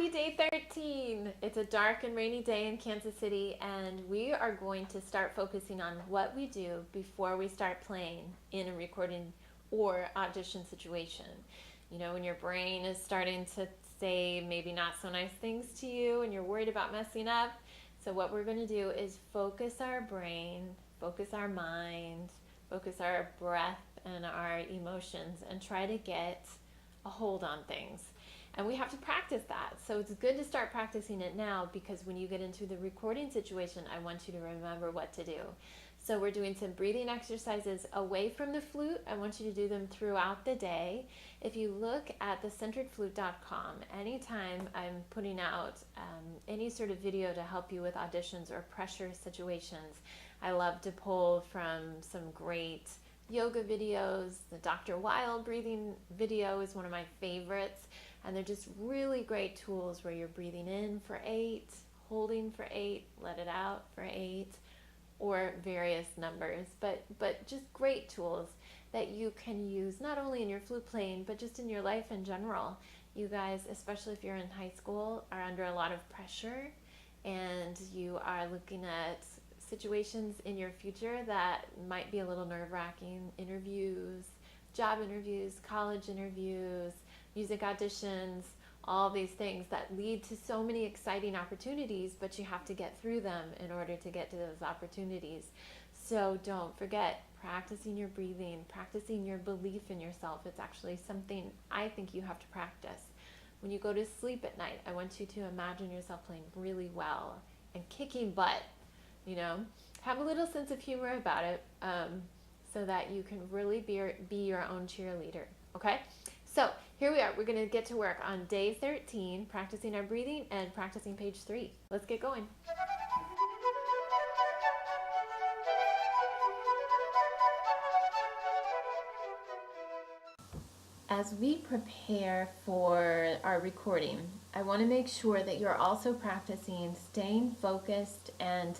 Happy day 13! It's a dark and rainy day in Kansas City, and we are going to start focusing on what we do before we start playing in a recording or audition situation. You know, when your brain is starting to say maybe not so nice things to you and you're worried about messing up. So what we're going to do is focus our brain, focus our mind, focus our breath and our emotions, and try to get a hold on things. And we have to practice that. So it's good to start practicing it now, because when you get into the recording situation, I want you to remember what to do. So we're doing some breathing exercises away from the flute. I want you to do them throughout the day. If you look at thecenteredflute.com, anytime I'm putting out any sort of video to help you with auditions or pressure situations, I love to pull from some great yoga videos. The Dr. Wild breathing video is one of my favorites. And they're just really great tools where you're breathing in for 8, holding for 8, let it out for 8, or various numbers. But just great tools that you can use not only in your flute playing, but just in your life in general. You guys, especially if you're in high school, are under a lot of pressure, and you are looking at situations in your future that might be a little nerve-wracking. Interviews, job interviews, college interviews, music auditions, all these things that lead to so many exciting opportunities, but you have to get through them in order to get to those opportunities. So don't forget practicing your breathing, practicing your belief in yourself. It's actually something I think you have to practice. When you go to sleep at night, I want you to imagine yourself playing really well and kicking butt, you know. Have a little sense of humor about it, so that you can really be your own cheerleader, okay? So here we are. We're going to get to work on day 13, practicing our breathing and practicing page 3. Let's get going. As we prepare for our recording, I want to make sure that you're also practicing staying focused and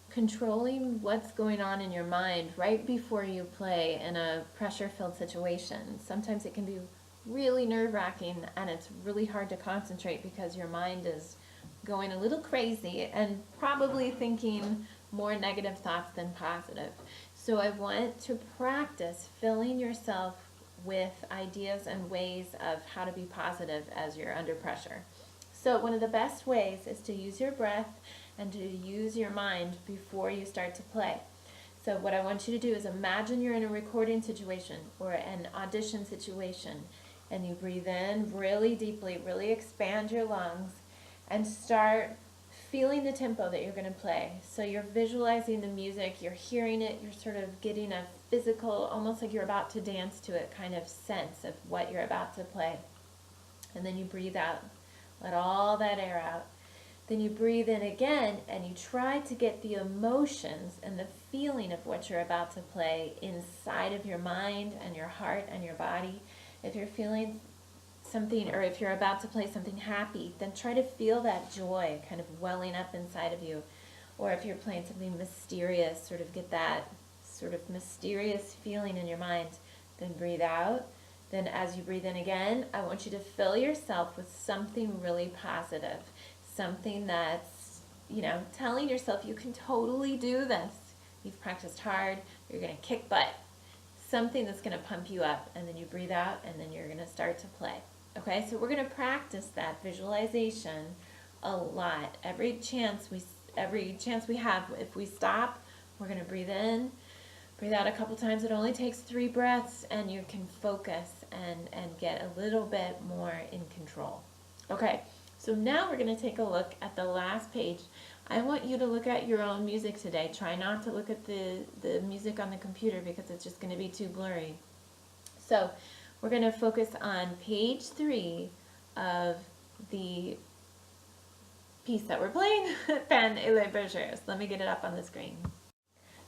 controlling what's going on in your mind right before you play in a pressure-filled situation. Sometimes it can be really nerve-wracking, and it's really hard to concentrate because your mind is going a little crazy and probably thinking more negative thoughts than positive. So I want to practice filling yourself with ideas and ways of how to be positive as you're under pressure. So one of the best ways is to use your breath and to use your mind before you start to play. So what I want you to do is imagine you're in a recording situation or an audition situation, and you breathe in really deeply, really expand your lungs, and start feeling the tempo that you're going to play. So you're visualizing the music, you're hearing it, you're sort of getting a physical, almost like you're about to dance to it kind of sense of what you're about to play. And then you breathe out, let all that air out. Then you breathe in again, and you try to get the emotions and the feeling of what you're about to play inside of your mind and your heart and your body. If you're feeling something, or if you're about to play something happy, then try to feel that joy kind of welling up inside of you. Or if you're playing something mysterious, sort of get that sort of mysterious feeling in your mind. Then breathe out. Then as you breathe in again, I want you to fill yourself with something really positive. Something that's, you know, telling yourself you can totally do this. You've practiced hard. You're going to kick butt. Something that's going to pump you up, and then you breathe out, and then you're going to start to play. Okay, so we're going to practice that visualization a lot. Every chance we have, if we stop, we're going to breathe in, breathe out a couple times. It only takes 3 breaths, and you can focus and get a little bit more in control. Okay, so now we're going to take a look at the last page. I want you to look at your own music today. Try not to look at the music on the computer, because it's just going to be too blurry. So we're going to focus on page 3 of the piece that we're playing, Pan et les Bergers. Let me get it up on the screen.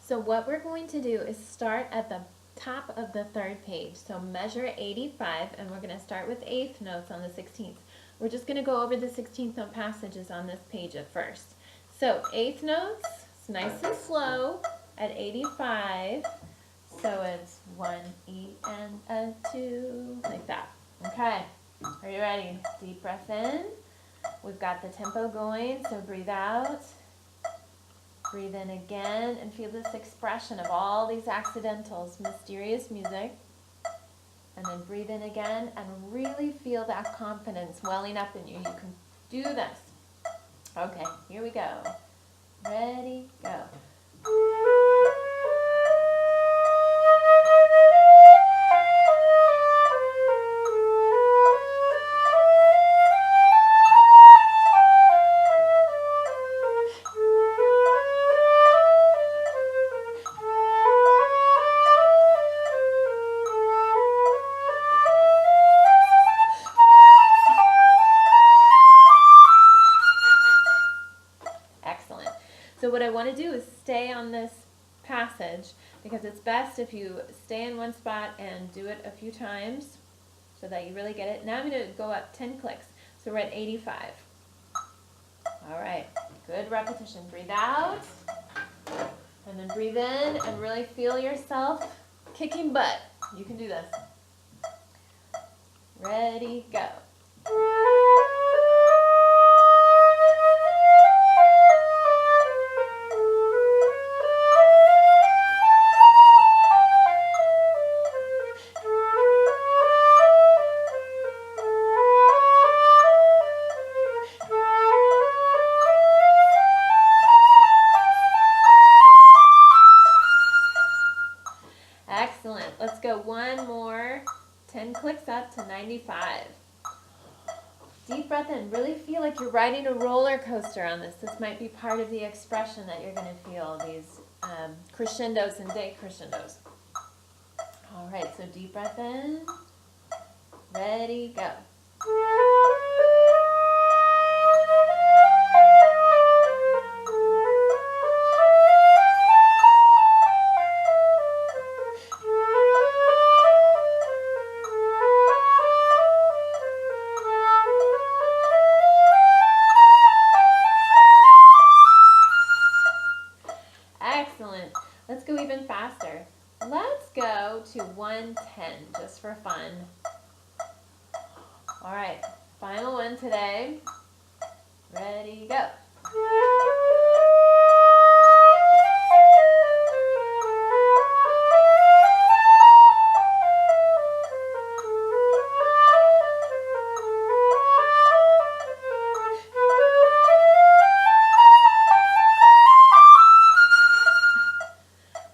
So what we're going to do is start at the top of the 3rd page. So measure 85, and we're going to start with 8th notes on the 16th. We're just going to go over the 16th note passages on this page at first. So 8th notes, it's nice and slow at 85. So it's 1 E and a 2, like that. Okay, are you ready? Deep breath in, We've got the tempo going, so breathe out. Breathe in again and feel this expression of all these accidentals, mysterious music. And then breathe in again and really feel that confidence welling up in you. You can do this. Okay, here we go. Ready, go. So what I want to do is stay on this passage because it's best if you stay in one spot and do it a few times so that you really get it. Now I'm going to go up 10 clicks. So we're at 85. All right, good repetition. Breathe out and then breathe in and really feel yourself kicking butt. You can do this. Ready, go. Excellent. Let's go one more. 10 clicks up to 95. Deep breath in. Really feel like you're riding a roller coaster on this. This might be part of the expression that you're going to feel, these crescendos and decrescendos. All right, so deep breath in. Ready, go. Excellent. Let's go even faster. Let's go to 110 just for fun. All right, final one today. Ready, go.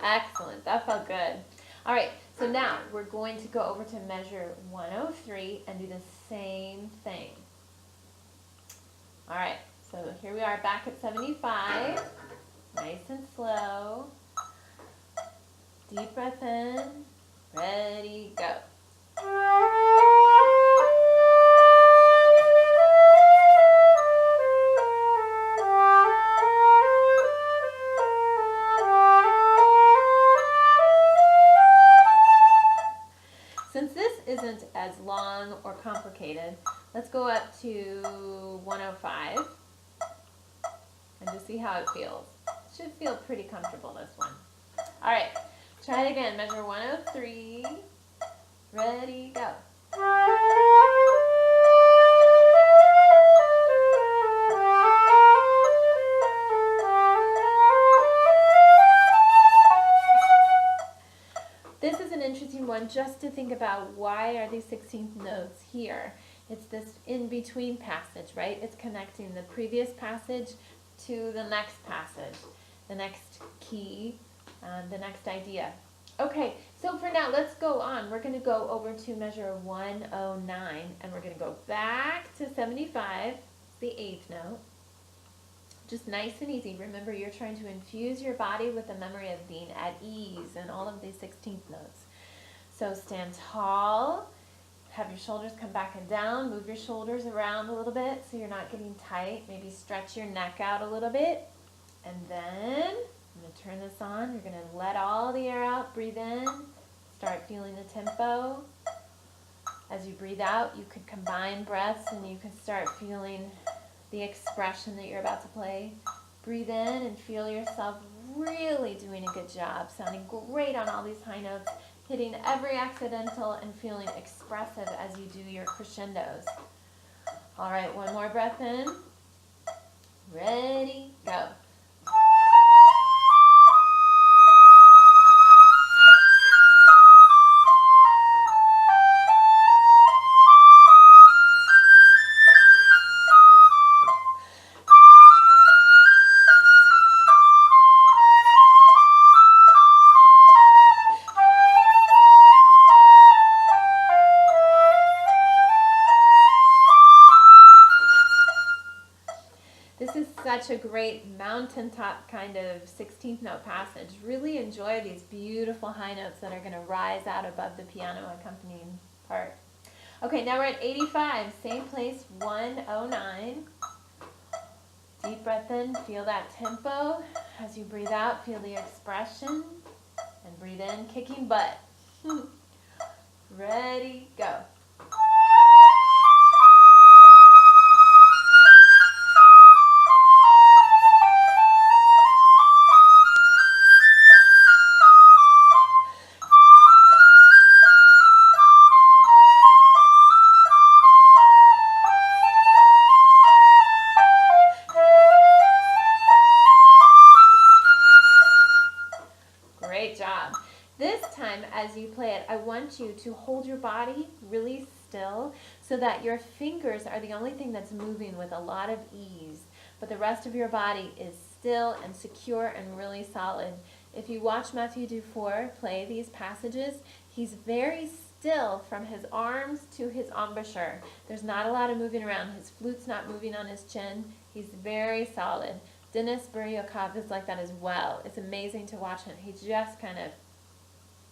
Excellent, that felt good. All right, so now we're going to go over to measure 103 and do the same thing. All right, so here we are back at 75. Nice and slow. Deep breath in. Ready, go. Since this isn't as long or complicated, let's go up to 105 and just see how it feels. It should feel pretty comfortable, this one. All right, try it again. Measure 103. Ready, go. This is an interesting one just to think about, why are these 16th notes here? It's this in-between passage, right? It's connecting the previous passage to the next passage, the next key, the next idea. Okay, so for now, let's go on. We're going to go over to measure 109, and we're going to go back to 75, the 8th note. Just nice and easy. Remember, you're trying to infuse your body with the memory of being at ease in all of these 16th notes. So stand tall, have your shoulders come back and down, move your shoulders around a little bit so you're not getting tight. Maybe stretch your neck out a little bit. And then I'm going to turn this on. You're going to let all the air out, breathe in, start feeling the tempo. As you breathe out, you could combine breaths and you can start feeling the expression that you're about to play. Breathe in and feel yourself really doing a good job, sounding great on all these high notes, hitting every accidental and feeling expressive as you do your crescendos. All right, one more breath in. Ready, go. This is such a great mountaintop kind of 16th note passage. Really enjoy these beautiful high notes that are going to rise out above the piano accompanying part. Okay, now we're at 85, same place, 109. Deep breath in, feel that tempo. As you breathe out, feel the expression. And breathe in, kicking butt. Ready, go. Great job. This time, as you play it, I want you to hold your body really still so that your fingers are the only thing that's moving with a lot of ease, but the rest of your body is still and secure and really solid. If you watch Matthew Dufour play these passages, he's very still from his arms to his embouchure. There's not a lot of moving around. His flute's not moving on his chin. He's very solid. Denis Buryakov is like that as well. It's amazing to watch him. He just kind of,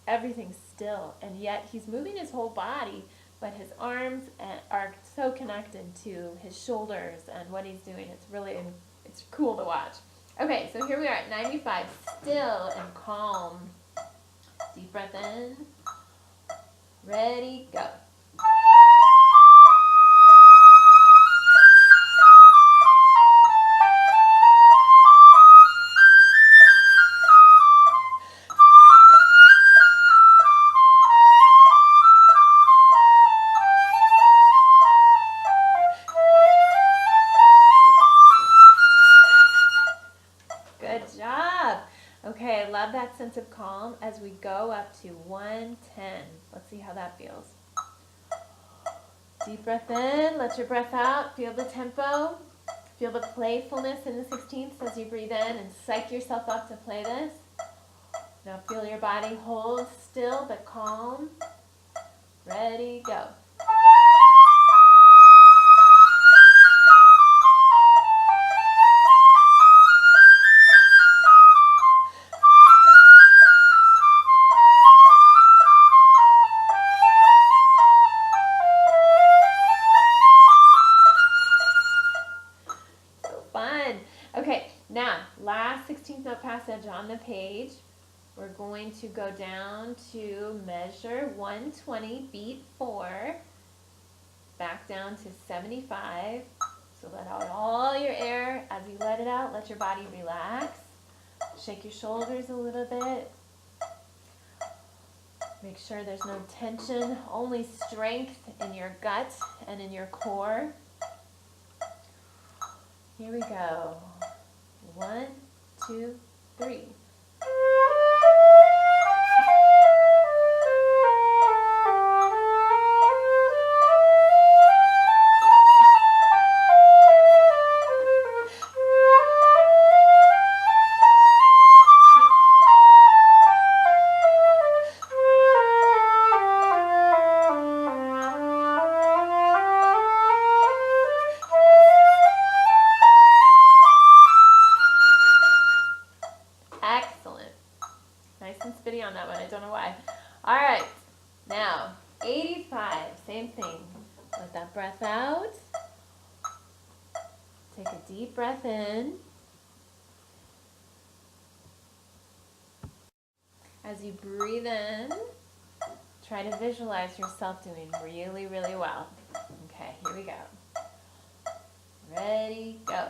everything's still, and yet he's moving his whole body, but his arms are so connected to his shoulders and what he's doing. It's cool to watch. Okay, so here we are at 95, still and calm. Deep breath in. Ready, go. Good job. Okay, I love that sense of calm as we go up to 110. Let's see how that feels. Deep breath in, let your breath out, feel the tempo, feel the playfulness in the 16ths as you breathe in and psych yourself up to play this. Now feel your body hold still but calm. Ready, go. Okay, now, last 16th note passage on the page. We're going to go down to measure 120, beat 4, back down to 75. So let out all your air. As you let it out, let your body relax. Shake your shoulders a little bit. Make sure there's no tension, only strength in your gut and in your core. Here we go. 1, 2, 3. Excellent. Nice and spitty on that one. I don't know why. All right. Now, 85. Same thing. Let that breath out. Take a deep breath in. As you breathe in, try to visualize yourself doing really, really well. Okay, here we go. Ready, go.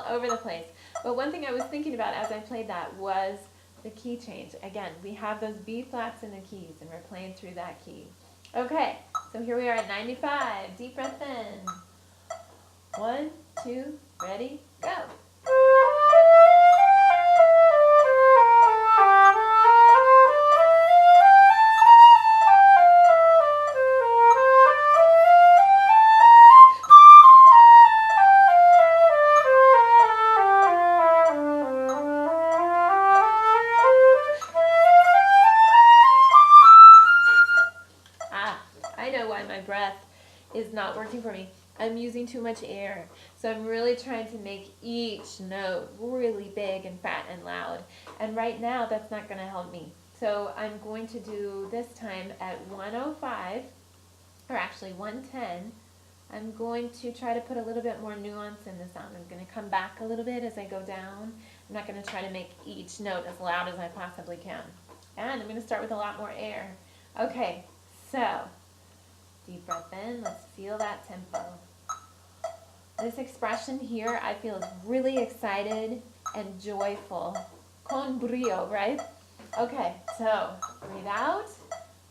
over the place. But one thing I was thinking about as I played that was the key change. Again, we have those B flats in the keys, and we're playing through that key. Okay, so here we are at 95. Deep breath in. 1, 2, ready, go. I know why my breath is not working for me. I'm using too much air. So I'm really trying to make each note really big and fat and loud. And right now that's not going to help me. So I'm going to do this time at 105, or actually 110. I'm going to try to put a little bit more nuance in the sound. I'm going to come back a little bit as I go down. I'm not going to try to make each note as loud as I possibly can. And I'm going to start with a lot more air. Okay, so deep breath in. Let's feel that tempo. This expression here, I feel is really excited and joyful. Con brio, right? Okay, so breathe out.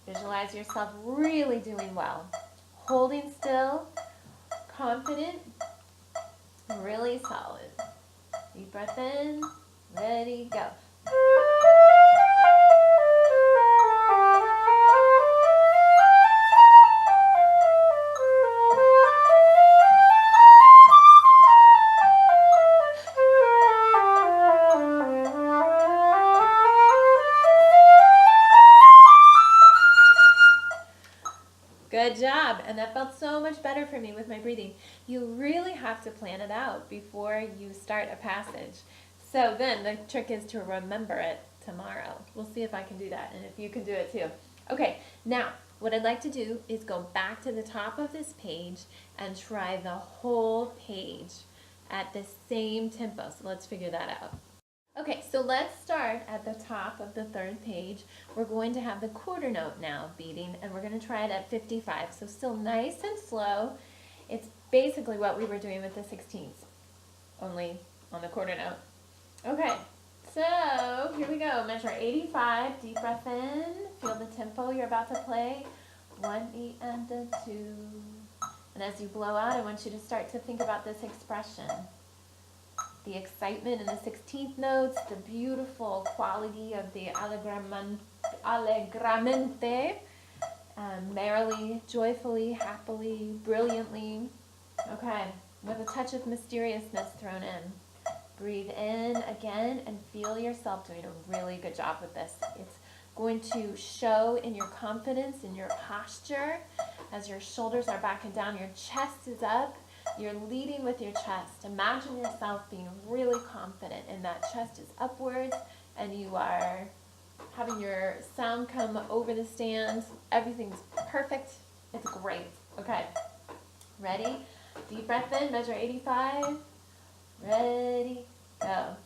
Visualize yourself really doing well. Holding still, confident, really solid. Deep breath in, ready, go. Good job, and that felt so much better for me with my breathing. You really have to plan it out before you start a passage. So then the trick is to remember it tomorrow. We'll see if I can do that, and if you can do it too. Okay, now what I'd like to do is go back to the top of this page and try the whole page at the same tempo. So let's figure that out. Okay, so let's start at the top of the third page. We're going to have the quarter note now beating, and we're going to try it at 55. So still nice and slow. It's basically what we were doing with the 16ths, only on the quarter note. Okay, so here we go. Measure 85, deep breath in. Feel the tempo you're about to play. 1, 8, and a 2. And as you blow out, I want you to start to think about this expression. The excitement in the 16th notes, the beautiful quality of the allegramente, merrily, joyfully, happily, brilliantly. Okay, with a touch of mysteriousness thrown in. Breathe in again and feel yourself doing a really good job with this. It's going to show in your confidence, in your posture, as your shoulders are back and down, your chest is up. You're leading with your chest. Imagine yourself being really confident, and that chest is upwards, and you are having your sound come over the stands. Everything's perfect. It's great. Okay, ready? Deep breath in, measure 85. Ready, go.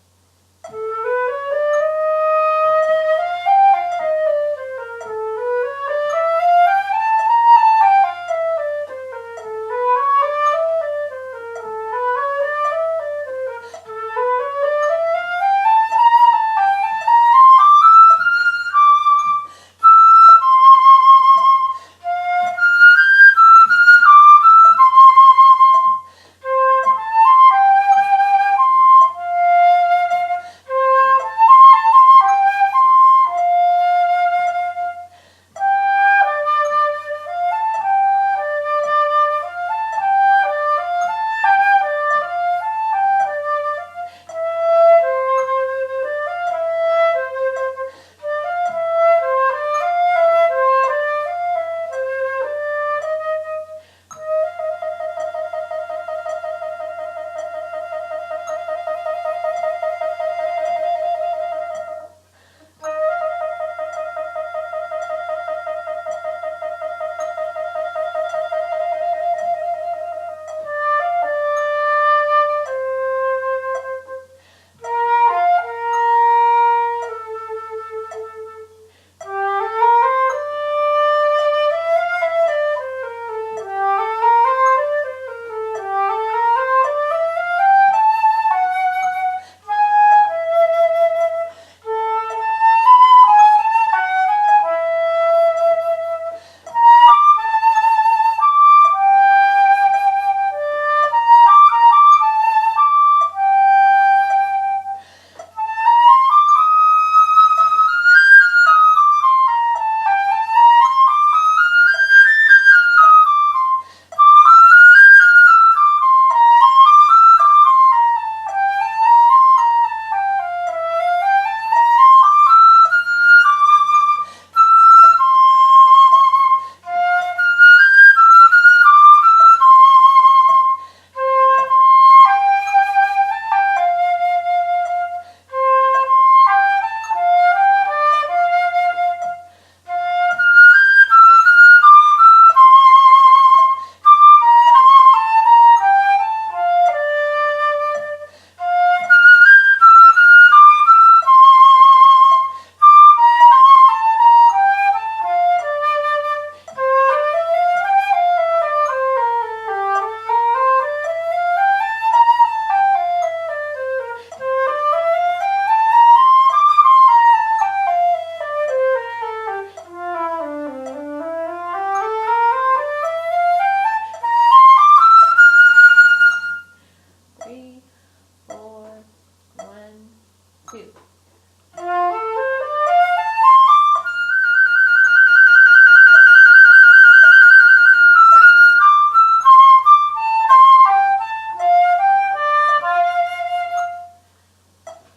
2.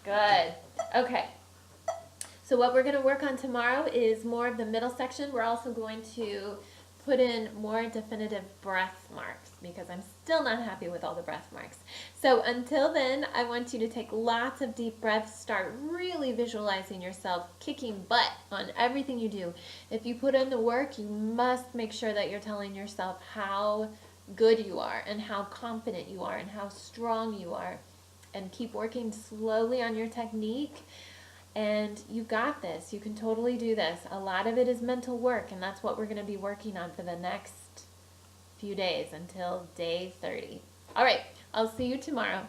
Good. Okay. So what we're going to work on tomorrow is more of the middle section. We're also going to put in more definitive breath marks because I'm still not happy with all the breath marks. So until then, I want you to take lots of deep breaths. Start really visualizing yourself kicking butt on everything you do. If you put in the work, you must make sure that you're telling yourself how good you are and how confident you are and how strong you are. And keep working slowly on your technique. And you got this. You can totally do this. A lot of it is mental work, and that's what we're going to be working on for the next few days until day 30. All right, I'll see you tomorrow.